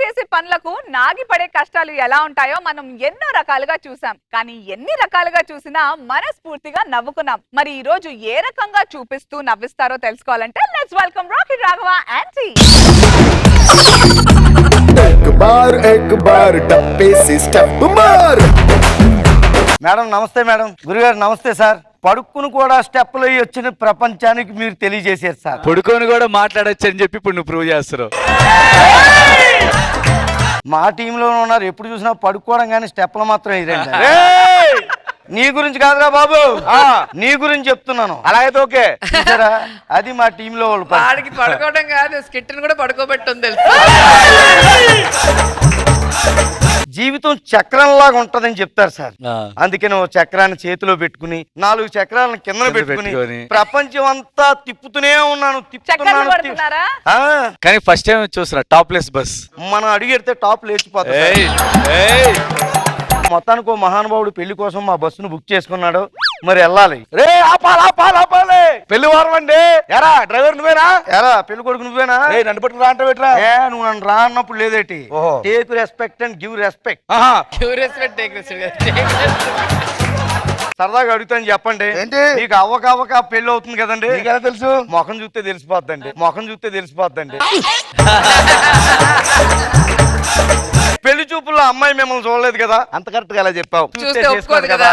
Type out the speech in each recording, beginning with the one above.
చేసే పనులకు నాగి పడే కష్టాలు ఎలా ఉంటాయో మనం ఎన్నో రకాలుగా చూసాం. కానీ ఎన్ని రకాలుగా చూసినా మనస్ఫూర్తిగా నవ్వుకున్నాం. మరి ఈ రోజు ఏ రకంగా చూపిస్తూ నవ్విస్తారో తెలుసుకోవాలంటే let's welcome rocket Raghava aunty. एक बार डब्बे से स्टेप मार. మేడం నమస్తే. మేడం గురుగారు నమస్తే సార్. పడుక్కును కూడా స్టెప్లు వచ్చిన ప్రపంచానికి మీరు తెలియజేశారు సార్. పడుకొని కూడా మాట్లాడచ్చు అని చెప్పి ఇప్పుడు నువ్వు ప్రూవ్ చేస్తున్నావు. మా టీంలో ఉన్నారు, ఎప్పుడు చూసినా పడుకోవడం కానీ స్టెప్లు మాత్రం ఇదండి. నీ గురించి కాదురా బాబు, నీ గురించి చెప్తున్నాను. అలాగైతే ఓకే. అది మా టీంలో వాళ్ళు వాడికి పడుకోవడం కాదు, స్కిట్ కూడా పడుకోబెట్టుంది తెలుసు. జీవితం చక్రంలాగా ఉంటదని చెప్తారు సార్. అందుకని ఓ చక్రాన్ని చేతిలో పెట్టుకుని 4 చక్రాలను కింద పెట్టుకుని ప్రపంచం అంతా తిప్పుతూనే ఉన్నాను. కానీ ఫస్ట్ టైం చూస్తున్నా టాప్లెస్ బస్. మనం అడిగెడితే టాప్ లేచిపోతుంది. మొత్తానికి ఓ మహానుభావుడు పెళ్లి కోసం మా బస్సును బుక్ చేసుకున్నాడు. మరి వెళ్ళాలి. రే ఆపాలి పెళ్లి వారం అండి. ఎరా డ్రైవర్ నువ్వేనా? ఎరా పెళ్లి కొడుకు నువ్వేనా? నన్ను పట్టుకుని రా అంటే పెట్టరా. నువ్వు నన్ను రా అన్నప్పుడు లేదేటి. Take respect and give respect. సరదాగా అడుగుతాను, చెప్పండి ఏంటి? నీకు అవ్వక పెళ్లి అవుతుంది కదండి. ఎలా తెలుసు? ముఖం చూస్తే తెలిసిపోద్దండి. పెళ్లి చూపుల్లో అమ్మాయి మిమ్మల్ని చూడలేదు కదా. అంత కరెక్ట్ గా ఎలా చెప్పావు? చూస్తే ఒప్పుకోదు కదా.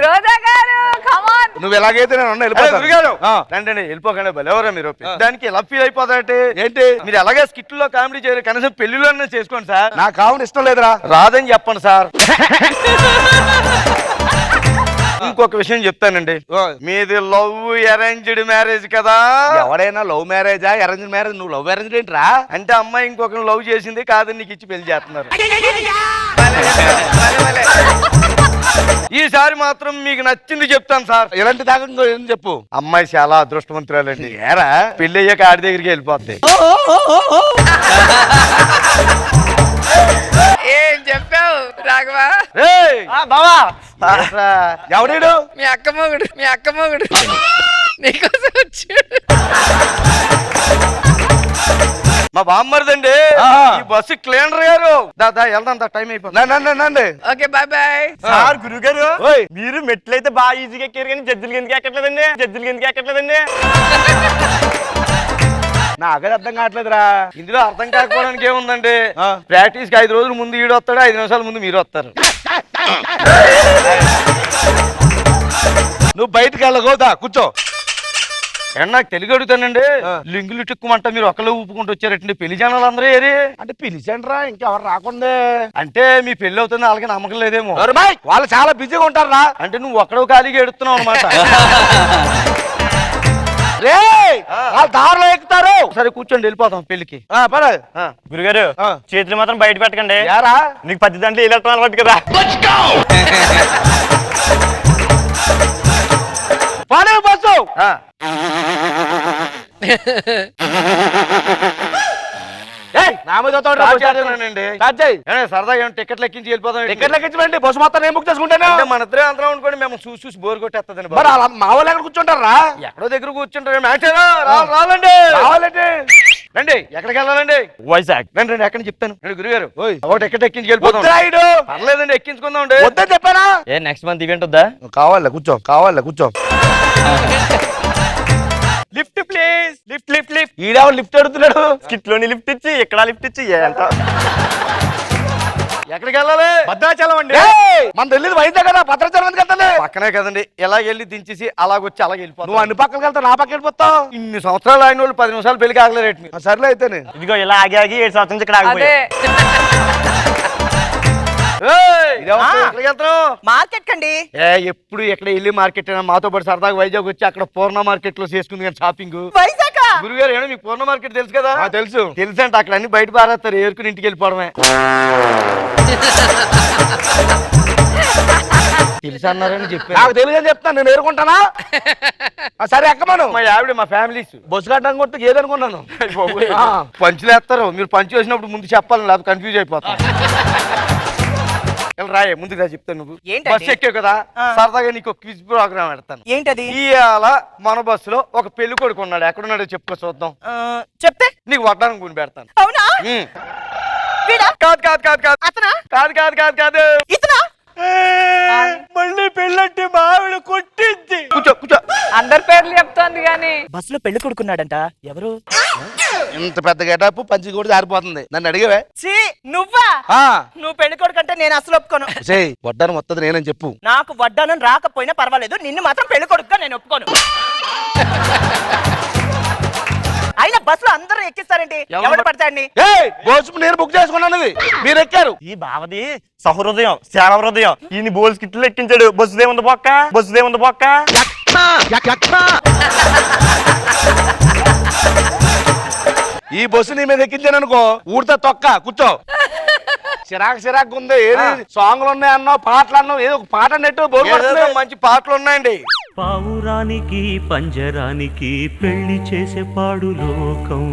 రోజా గారు కమ్ ఆన్. నువ్వు ఎలాగైతే నేను రండి వెళ్ళిపోకండి. ఎవరా మీరు దానికి ఎలా ఫీల్ అయిపోతారంటే ఏంటి? మీరు ఎలాగే స్కిట్ లో కామెడీ చేయరు, కనీసం పెళ్లిలోనే చేసుకోండి సార్. నాకు కావున ఇష్టం లేదురా. రాదని చెప్పండి సార్. ఇంకొక విషయం చెప్తానండి, మీది లవ్ అరేంజ్డ్ మ్యారేజ్ కదా. ఎవడైనా లవ్ మ్యారేజా అరేంజ్ మ్యారేజ్? నువ్వు లవ్ అరేంజ్ ఏంట్రా? అంటే అమ్మాయి ఇంకొకరిని లవ్ చేసింది, కాదని నీకు ఇచ్చి పెళ్లి చేస్తున్నారు. ఈసారి మాత్రం మీకు నచ్చింది చెప్తాను సార్. ఎలాంటి దాకా ఏం చెప్పు. అమ్మాయి చాలా అదృష్టవంతురాలండి. ఏరా పెళ్లి అయ్యాక ఆడి దగ్గరికి వెళ్ళిపోద్ది. ఏం చెప్పావు రాఘవా? బావా ఎవడీడు? మీ అక్క మొగుడు నీకోసం వచ్చాడు. మా బామ్మరిదండి. ఈ బస్సు క్లీనర్ గారు. దాదా వెళ్దాం, టైం అయిపోయింది. Okay bye bye. సార్ గురుగారు, మీరు మెట్లయితే బాగా ఈజీగా ఎక్కారు కానీ జడ్జిలకి ఎందుకు ఎక్కట్లేదండి? నాకే అర్థం కావట్లేదురా. ఇందులో అర్థం కాకపోవడానికి ఏముందండి, ప్రాక్టీస్ కి 5 రోజుల ముందు ఈడు వస్తాడు, 5 నిమిషాల ముందు మీరు వస్తారు. నువ్వు బయటకు వెళ్ళగోదా, కూర్చో. నాకు తెలుగు అడుగుతానండి, లింగులు టిక్కుమంట మీరు ఒకళ్ళు ఊపుకుంటూ వచ్చారటండి. పెళ్లి జనాలు అందరూ ఏరి అంటే పిలిచండ్రా, ఇంకెవరు రాకుండే. అంటే మీ పెళ్లి అవుతుంది వాళ్ళకి నమ్మకం లేదేమో. వాళ్ళు చాలా బిజీగా ఉంటారా. అంటే నువ్వు ఒక్కడో ఖాళీగా ఎడుతున్నావు అనమాట. దారిలో ఎక్కుతారు. సరే కూర్చోండి, వెళ్ళిపోతాం పెళ్లికి. గురుగారు చేతులు మాత్రం బయట పెట్టకండి. యారా నీకు 10 దాంట్లో ఎలక్ట్రాన్ పట్టు కదా. బస్సు సరదాగా టికెట్లు ఎక్కించి వెళ్ళిపోతాం. టికెట్లు ఎక్కించండి, బస్సు మొత్తం నేను బుక్ చేసుకుంటాను. మన ఇద్దరే అందరం అనుకోండి, మేము చూసి బోర్ కొట్టేస్తుంది. మా వాళ్ళు ఎక్కడ కూర్చుంటారా? ఎక్కడో దగ్గర కూర్చుంటారు. రావాలండి రండి. ఎక్కడికి వెళ్ళాలండి? వైజాగ్. రండి ఎక్కడ చెప్తాను. గురుగారు ఒక టికెట్ ఎక్కించి వెళ్ళిపోతాం. పర్లేదండి, ఎక్కించుకుందాం. వద్దని చెప్పానా? నెక్స్ట్ మంత్ ఈవెంట్ వద్దా? కావాలా కూర్చో. Lift please. లిఫ్ట్ ఈడావు లిఫ్ట్ అడుగుతున్నాడు. స్కిట్ లోని లిఫ్ట్ ఇచ్చి, ఇక్కడ లిఫ్ట్ ఇచ్చి ఎక్కడికి వెళ్ళాలి? భద్రాచలం అండి. మన వెళ్ళేది వైజాగ్ కదా, భద్రాచలం ఎందుకు వెళ్తాను? పక్కనే కదండి. ఎలా వెళ్ళి దించేసి అలాగొచ్చి అలాగే వెళ్ళిపోతాం. నువ్వు అన్ని పక్కనకి వెళ్తావు, నా పక్క వెళ్ళిపోతావు. ఇన్ని సంవత్సరాలు ఆయన వాళ్ళు 10 నిమిషాలు పెళ్లికి ఆగలేరేటి. సర్లే అయితేనే. ఇదిగో ఇలా ఆగి 7 సంవత్సరం నుంచి ఇక్కడ ఆగిపోయా. మార్కెట్ కండి. ఎప్పుడు ఎక్కడ వెళ్ళి మార్కెట్ అయినా మాతో పాటు సరదాగా వైజాగ్ వచ్చి అక్కడ పూర్ణ మార్కెట్ లో చేసుకుంది కానీ షాపింగ్. వైజాగ్ గురుగారు ఏమో మీకు పూర్ణ మార్కెట్ తెలుసు కదా? తెలుసు అంటే అక్కడ అన్ని బయట పారేస్తారు, ఏరుకుని ఇంటికి వెళ్ళిపోవడమే. తెలుసు అన్నారని చెప్పి నాకు తెలియదని చెప్తాను, నేను ఏరుకుంటానా? సరే ఎక్కమను. మా ఆవిడ మా ఫ్యామిలీస్ బస్సు కట్టడం కొట్టు ఏదనుకున్నాను. పంచులేస్తారు. మీరు పంచు వేసినప్పుడు ముందు చెప్పాలి, లేకపోతే కన్ఫ్యూజ్ అయిపోతాం. ఇలా రాయే ముందుగా చెప్తాను. నువ్వు ఏంటండి? బస్సు ఎక్కావు కదా, సరదాగా నీకు క్విజ్ ప్రోగ్రామ్ పెడతాను. ఏంటది? ఇవాళ మన బస్సులో ఒక పెళ్లి కొడుకు ఉన్నాడు. ఎక్కడున్నాడో చెప్పుకో చూద్దాం. చెప్తే నీకు వడ్డానికి గుని పెడతాను. అవునా? ఉమ్. వీడా? కాదు కాదు కాదు కాదు అతనా? కాదు కాదు కాదు కాదు ఇతనా? మళ్ళీ పెళ్ళంటే మావిడ కొట్టింది. కూర్చో కూర్చో. అందరి పేర్లు చెప్తోంది గాని బస్సులో పెళ్లి కొడుకున్నాడంట. ఎవరు? ఇంత పెద్ద గెటప్ పంచి కూడా జారిపోతుంది. నన్ను అడిగవే ఛీ, నువ్వా? నువ్వు పెళ్లి కొడుకు అంటే నేను అసలు ఒప్పుకోను. వడ్డాను మొత్తం నేనని చెప్పు. నాకు వడ్డానం రాకపోయినా పర్వాలేదు, నిన్ను మాత్రం పెళ్లి కొడుకుగా నేను ఒప్పుకోను. అయినా బస్సులో అందరూ ఎక్కిస్తారేంటి? ఎవడు పడతాడిని? గోసుపు నేను బుక్ చేసుకున్నాను, మీరు ఎక్కారు. ఈ బావది సహృదయం, సేవ హృదయం. ఈయన బోల్స్ కిట్లు ఎక్కించాడు. బస్సుదేముంది బొక్క, బస్సుదేముంది బొక్క. ఈ బస్సు నీ మీద ఎక్కించాను అనుకో, ఊడితే తొక్క కూర్చో. చిరాకు ఉంది. ఏది సాంగ్లు ఉన్నాయి అన్నావు, పాటలు అన్నావు, ఏదో ఒక పాట నెట్టు ఏదేదో మంచి పాటలు ఉన్నాయండి. పావురానికి పంజరానికి పెళ్లి చేసే పాడు లోకం.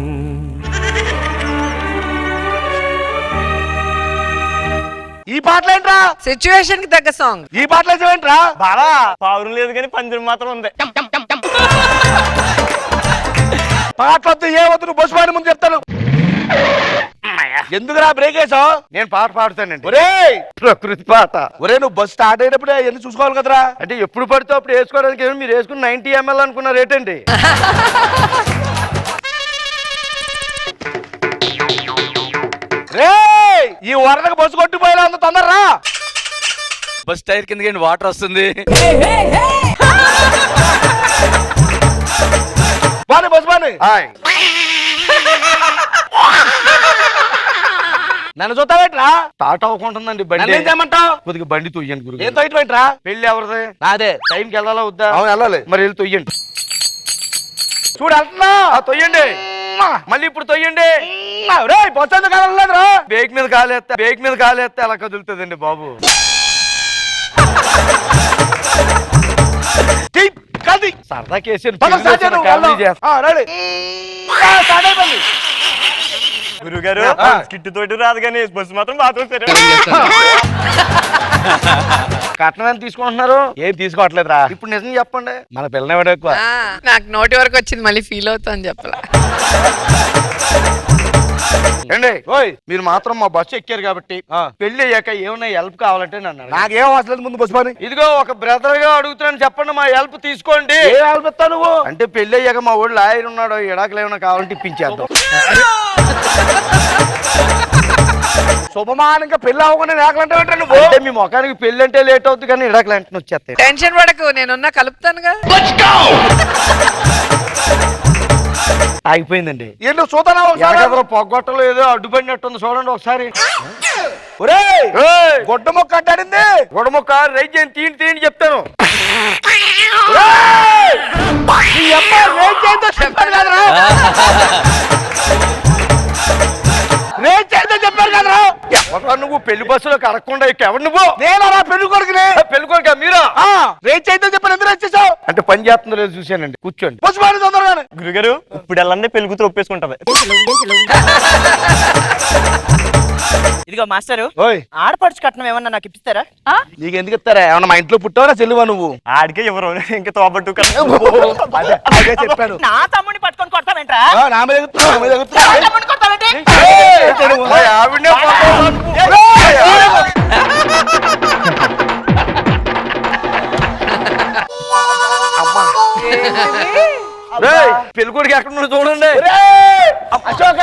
ఈ పాటలు ఏంట్రా? సిచ్యువేషన్ కి తగ్గ సాంగ్. ఈ పాటలు వేసేవేంట్రా? బావా పావురం లేదు కానీ పందిరి మాత్రం ఉంది. పాటలు వద్దు, ఏ వద్దు, నువ్వు బస్సు పాడి ముందు చెప్తాను. ఎందుకురా బ్రేక్ వేసావు? నేను పాట పాడుతానండి. ఒరే ప్రకృతి పాట. ఒరే నువ్వు బస్సు స్టార్ట్ అయ్యేటప్పుడు ఎన్ని చూసుకోవాలి కదరా. అంటే ఎప్పుడు పడితే అప్పుడు వేసుకోవడానికి ఏమి, మీరు వేసుకుని 90 ml అనుకున్న రేట్ అండి. రే ఈ వరదకు బస్సు కొట్టిపోయేలా ఉంది, తొందరరా. బస్ టైర్ కిందకి వాటర్ వస్తుంది. బాని బస్సు బాని. హాయ్. నన్ను చూస్తావేట్రా? స్టార్ట్ అవ్వకుంటుందండి బండి. నన్ను ఏం చేయమంటావు? కొద్దిగా బండి తొయ్యండి గురు. ఏం తోయటమేంట్రా? పెళ్లి ఎవరిది? నాదే. టైంకి వెళ్ళాలా వద్దా? అవును వెళ్ళాలి. మరి వెళ్ళి తొయ్యండి. చూడు వెళ్తున్నా. తొయ్యండి. మళ్ళీ ఇప్పుడు తొయ్యండి. రే బస్సు ఎందుకు కదలలేదురా? బేక్ మీద కాలేస్తే అలా కదులుతుందండి బాబు. సరదా కేసు గురుగారు స్కిట్ తోటి రాదు కానీ బస్సు మాత్రం బాగా చూస్తారు. కట్నం ఎంత తీసుకుంటున్నారు? ఏం తీసుకోవట్లేదురా. ఇప్పుడు నిజం చెప్పండి. మన పిల్లని ఎవడో ఎక్కువ. నాకు నోటి వరకు వచ్చింది, మళ్ళీ ఫీల్ అవుతాను చెప్పలా. ఏండి ఓయ్ మీరు మాత్రం మా బస్సు ఎక్కారు కాబట్టి పెళ్లి అయ్యాక ఏమైనా హెల్ప్ కావాలంటే నన్ను అడగండి. నాకేం అవసరం లేదు, ముందు బస్సు పని. ఇదిగో ఒక బ్రదర్ గా అడుగుతున్నాను, చెప్పండి, మా హెల్ప్ తీసుకోండి. ఏం ఆల్పిస్తావు నువ్వు? అంటే పెళ్లి అయ్యాక మా ఊళ్ళో లాయర్ ఉన్నాడు, ఇడాకులు ఏమైనా కావాలంటే ఇప్పించేద్దాం. శుభమానంగా పెళ్లి అవ్వకుండా నేకలంటే నువ్వు. అంటే మీ ముఖానికి పెళ్లి అంటే లేట్ అవుతుంది కానీ ఇడాకులు వెంటనే వచ్చేస్తాయి. టెన్షన్ పడకు, నేనున్నా కలుపుతానుగా. ఆగిపోయిందండి. ఏంటో చూద్దానా ఒకసారి? పొగ్గొట్టలో ఏదో అడ్డుపడినట్టుంది, చూడండి ఒకసారి. ఒరేయ్ గొడ్డ మొక్క అడ్డాడింది. గొడముక్క రైట్ చేయండి, తీయండి చెప్తాను. చెప్పారు కదరా. ఎవరా నువ్వు పెళ్లి బస్సులో కడగకుండా ఎవరు నువ్వు? నేనరా పెళ్లి కొడుకుని. పెళ్లి కొడుక మీరా? రేట్ చేద్దాం చెప్పాను, ఎందుకు వచ్చేసావు? అంటే పని చేస్తుందో లేదు చూశానండి. కూర్చోండి. బస్సు పని తొందరగానే. గురుగారు ఇప్పుడు వెళ్ళండి, పెళ్లి కూతురు ఒప్పేసుకుంటది. ఇదిగో మాస్టరు, ఓయ్ ఆడపడుచు కట్నం ఏమన్నా నాకు ఇప్పిస్తారా? నీకు ఎందుకు ఇస్తారా? ఏమన్నా మా ఇంట్లో పుట్టావరా చెల్లువా నువ్వు? ఆడికే ఎవరు ఇంకా తోబట్టు అదే చెప్పాను. నా తమ్ముడిని పట్టుకొని కొడతావేంట్రా? నా మీద ఎగురుతున్నా, నా మీద ఎగురుతున్నా. నా తమ్ముడిని కొడతావేంటి? ఆవిడనే పెళ్లి కొడుకు ఎక్కడ నుండి చూడండి. అశోక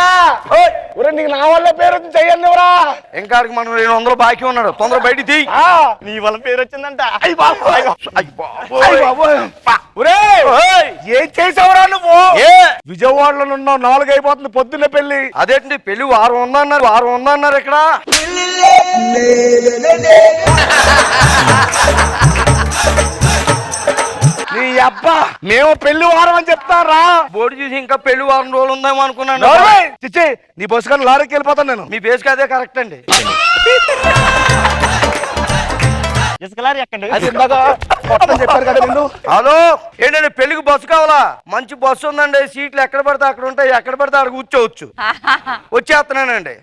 నీకు నా వల్ల పేరు చెయ్యండి. ఇంకా మనం 200 బాకీ ఉన్నాడు, తొందర బయట తీ. నీ వల్ల పేరు వచ్చిందంట. ఏం చేసావురా నువ్వు? విజయవాడలో ఉన్నావు, 4 అయిపోతుంది, పొద్దున్నే పెళ్లి. అదేంటి పెళ్లి వారం ఉందన్నారు ఇక్కడ. నీ అబ్బా మేము పెళ్లి వారం అని చెప్తారా? బోర్డు చూసి ఇంకా పెళ్లి వారం రోజులు ఉందేమో అనుకున్నాను. చిచ్చి నీ బస్సు కానీ లారీకి వెళ్ళిపోతాను నేను. మీ బేస్కి అదే కరెక్ట్ అండి. ఇసుకలారి ఎక్కండి. అది ఇందాక మొత్తం చెప్పారు కదా నిన్ను. హలో ఏంటండి పెళ్లికి బస్సు కావాలా? మంచి బస్సు ఉందండి, సీట్లు ఎక్కడ పడితే అక్కడ ఉంటాయి, ఎక్కడ పడితే అక్కడ కూర్చోవచ్చు. వచ్చేస్తున్నానండి.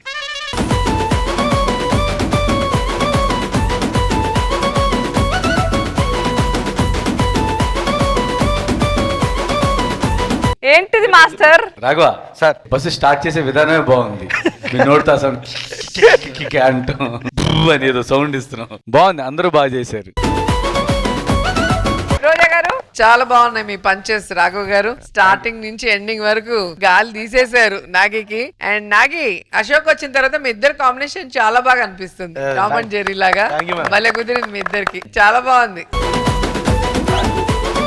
ఏంటిది master? Raghava sir bus start చేసే విధానమే బాగుంది. మీ నోటితో అసలు కిక్ అంటాం అని ఏదో సౌండ్ ఇస్తున్నాం. బాగుంది, అందరూ బాగా చేశారు. రోజా గారు చాలా బాగున్నాయి మీ పంచెస్ రాఘవ్ గారు. స్టార్టింగ్ నుంచి ఎండింగ్ వరకు గాలి తీసేశారు నాగికి. అండ్ నాగి, అశోక్ వచ్చిన తర్వాత మీ ఇద్దరు కాంబినేషన్ చాలా బాగా అనిపిస్తుంది. టామ్ అండ్ జెర్రీ లాగా Thank you, ma'am. భలే కుదిరింది మీ ఇద్దరికి, చాలా బాగుంది.